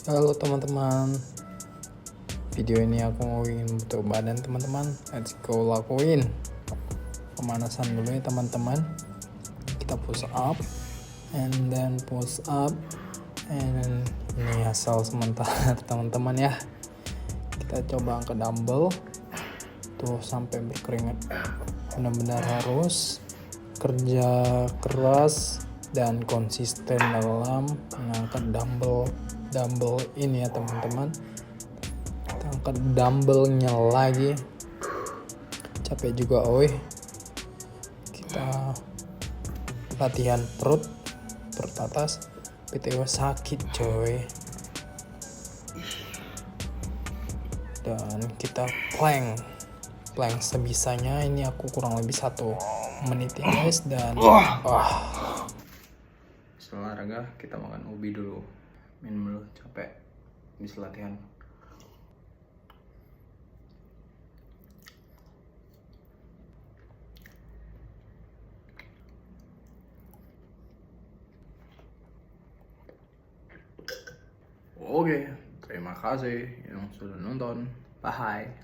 Halo teman-teman, video ini aku mau ingin bentuk badan teman-teman. Let's go lakuin pemanasan dulu ya teman-teman. Kita push up and then push up, and ini asal sementara teman-teman ya. Kita coba angkat dumbbell tuh sampai berkeringat. Benar-benar harus kerja keras dan konsisten dalam mengangkat dumbbell ini ya teman-teman. Kita angkat dumbbellnya lagi, capek juga kita latihan perut atas, PTW sakit coy. Dan kita plank sebisanya. Ini aku kurang lebih 1 menit ya guys. Dan setelah olahraga kita makan ubi dulu, minum dulu, capek habis latihan. Oke, terima kasih yang sudah nonton. Bye.